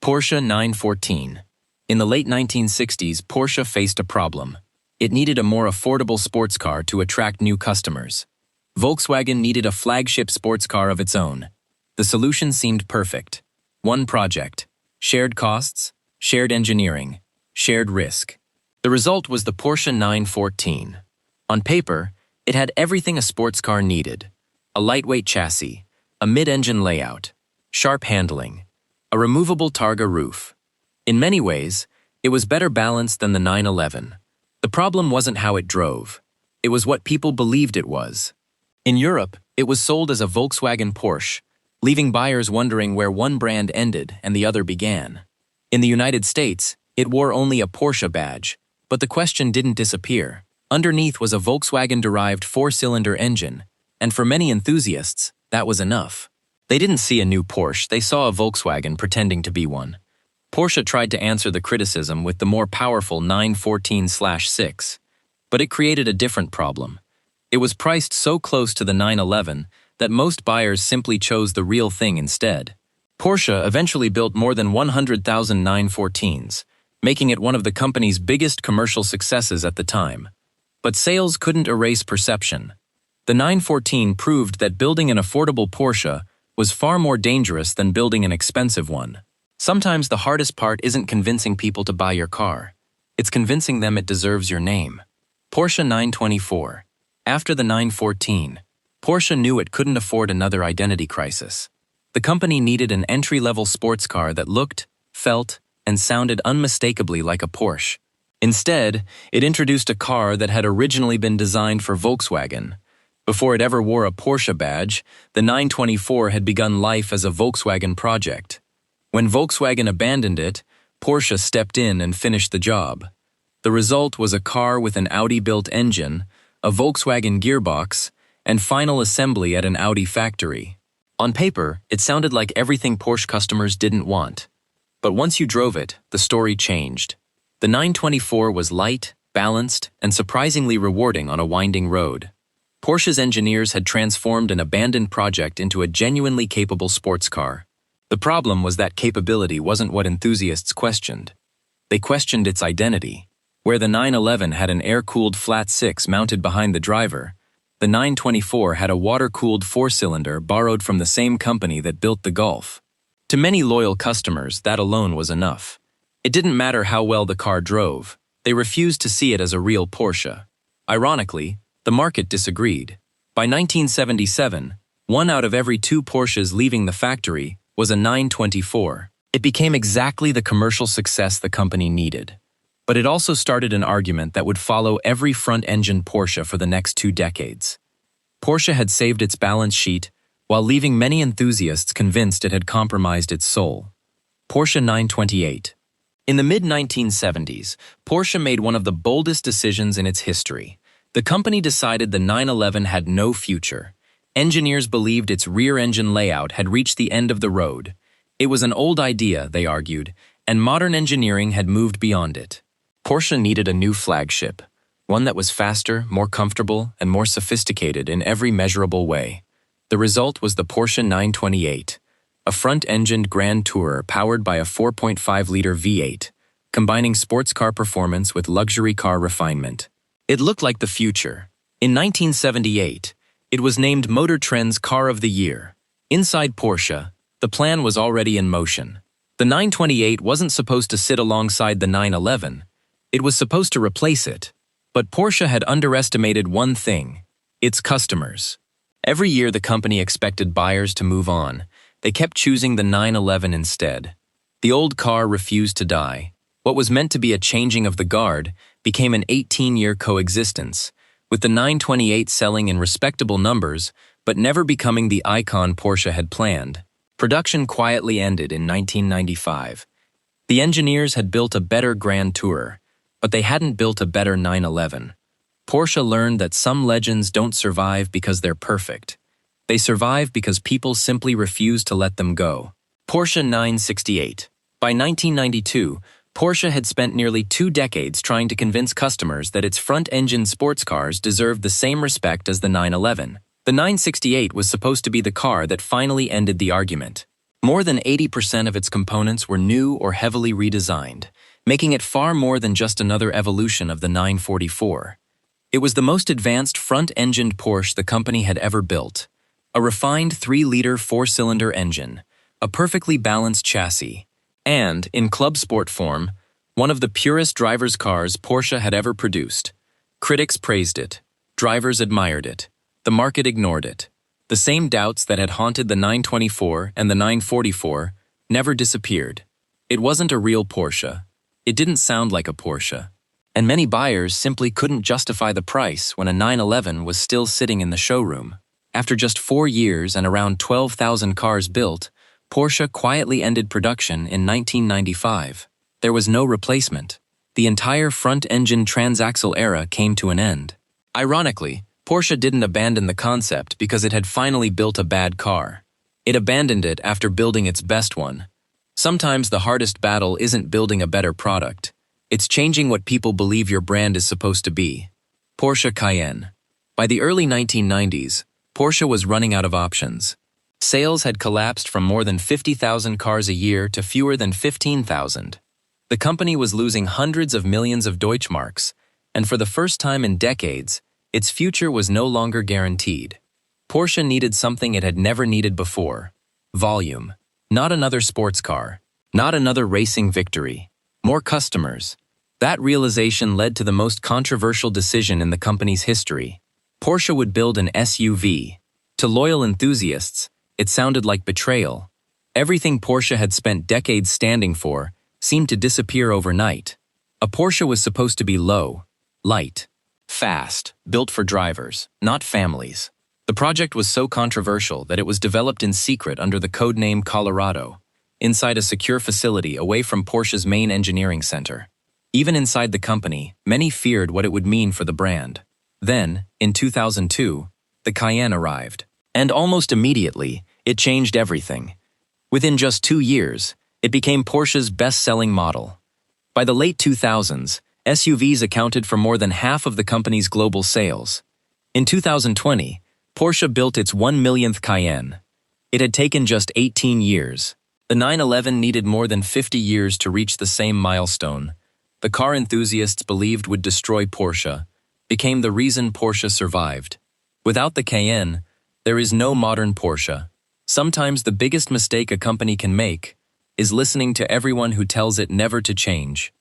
Porsche 914. In the late 1960s, Porsche faced a problem. It needed a more affordable sports car to attract new customers. Volkswagen needed a flagship sports car of its own. The solution seemed perfect. One project. Shared costs, shared engineering, shared risk. The result was the Porsche 914. On paper, it had everything a sports car needed. A lightweight chassis, a mid-engine layout, sharp handling, a removable targa roof. In many ways, it was better balanced than the 911. The problem wasn't how it drove. It was what people believed it was. In Europe, it was sold as a Volkswagen Porsche, leaving buyers wondering where one brand ended and the other began. In the United States, it wore only a Porsche badge, but the question didn't disappear. Underneath was a Volkswagen-derived four-cylinder engine, and for many enthusiasts, that was enough. They didn't see a new Porsche, they saw a Volkswagen pretending to be one. Porsche tried to answer the criticism with the more powerful 914/6, but it created a different problem. It was priced so close to the 911 that most buyers simply chose the real thing instead. Porsche eventually built more than 100,000 914s, making it one of the company's biggest commercial successes at the time. But sales couldn't erase perception. The 914 proved that building an affordable Porsche was far more dangerous than building an expensive one. Sometimes the hardest part isn't convincing people to buy your car. It's convincing them it deserves your name. Porsche 924. After the 914, Porsche knew it couldn't afford another identity crisis. The company needed an entry-level sports car that looked, felt, and sounded unmistakably like a Porsche. Instead, it introduced a car that had originally been designed for Volkswagen. Before it ever wore a Porsche badge, the 924 had begun life as a Volkswagen project. When Volkswagen abandoned it, Porsche stepped in and finished the job. The result was a car with an Audi-built engine, a Volkswagen gearbox, and final assembly at an Audi factory. On paper, it sounded like everything Porsche customers didn't want. But once you drove it, the story changed. The 924 was light, balanced, and surprisingly rewarding on a winding road. Porsche's engineers had transformed an abandoned project into a genuinely capable sports car. The problem was that capability wasn't what enthusiasts questioned. They questioned its identity. Where the 911 had an air-cooled flat six mounted behind the driver, the 924 had a water-cooled four-cylinder borrowed from the same company that built the Golf. To many loyal customers, that alone was enough. It didn't matter how well the car drove. They refused to see it as a real Porsche. Ironically, the market disagreed. By 1977, 1 out of every 2 Porsches leaving the factory was a 924. It became exactly the commercial success the company needed. But it also started an argument that would follow every front-engine Porsche for the next 2 decades. Porsche had saved its balance sheet while leaving many enthusiasts convinced it had compromised its soul. Porsche 928. In the mid-1970s, Porsche made one of the boldest decisions in its history. The company decided the 911 had no future. Engineers believed its rear-engine layout had reached the end of the road. It was an old idea, they argued, and modern engineering had moved beyond it. Porsche needed a new flagship, one that was faster, more comfortable, and more sophisticated in every measurable way. The result was the Porsche 928, a front-engined Grand Tourer powered by a 4.5-liter V8, combining sports car performance with luxury car refinement. It looked like the future. In 1978, it was named Motor Trend's Car of the Year. Inside Porsche, the plan was already in motion. The 928 wasn't supposed to sit alongside the 911. It was supposed to replace it. But Porsche had underestimated one thing: its customers. Every year the company expected buyers to move on. They kept choosing the 911 instead. The old car refused to die. What was meant to be a changing of the guard became an 18-year coexistence, with the 928 selling in respectable numbers but never becoming the icon Porsche had planned. Production quietly ended in 1995. The engineers had built a better Grand Tourer, but they hadn't built a better 911. Porsche learned that some legends don't survive because they're perfect. They survive because people simply refuse to let them go. Porsche 968. By 1992, Porsche had spent nearly 2 decades trying to convince customers that its front-engine sports cars deserved the same respect as the 911. The 968 was supposed to be the car that finally ended the argument. More than 80% of its components were new or heavily redesigned, making it far more than just another evolution of the 944. It was the most advanced front-engined Porsche the company had ever built. A refined 3-liter 4-cylinder engine, a perfectly balanced chassis, and, in club sport form, one of the purest driver's cars Porsche had ever produced. Critics praised it. Drivers admired it. The market ignored it. The same doubts that had haunted the 924 and the 944 never disappeared. It wasn't a real Porsche. It didn't sound like a Porsche. And many buyers simply couldn't justify the price when a 911 was still sitting in the showroom. After just 4 years and around 12,000 cars built, Porsche quietly ended production in 1995. There was no replacement. The entire front-engine transaxle era came to an end. Ironically, Porsche didn't abandon the concept because it had finally built a bad car. It abandoned it after building its best one. Sometimes the hardest battle isn't building a better product. It's changing what people believe your brand is supposed to be. Porsche Cayenne. By the early 1990s, Porsche was running out of options. Sales had collapsed from more than 50,000 cars a year to fewer than 15,000. The company was losing hundreds of millions of Deutschmarks, and for the first time in decades, its future was no longer guaranteed. Porsche needed something it had never needed before. Volume. Not another sports car. Not another racing victory. More customers. That realization led to the most controversial decision in the company's history. Porsche would build an SUV. To loyal enthusiasts, it sounded like betrayal. Everything Porsche had spent decades standing for seemed to disappear overnight. A Porsche was supposed to be low, light, fast, built for drivers, not families. The project was so controversial that it was developed in secret under the codename Colorado, inside a secure facility away from Porsche's main engineering center. Even inside the company, many feared what it would mean for the brand. Then, in 2002, the Cayenne arrived. And almost immediately, it changed everything. Within just 2 years, it became Porsche's best-selling model. By the late 2000s, SUVs accounted for more than half of the company's global sales. In 2020, Porsche built its 1 millionth Cayenne. It had taken just 18 years. The 911 needed more than 50 years to reach the same milestone. The car enthusiasts believed would destroy Porsche, became the reason Porsche survived. Without the Cayenne, there is no modern Porsche. Sometimes the biggest mistake a company can make is listening to everyone who tells it never to change.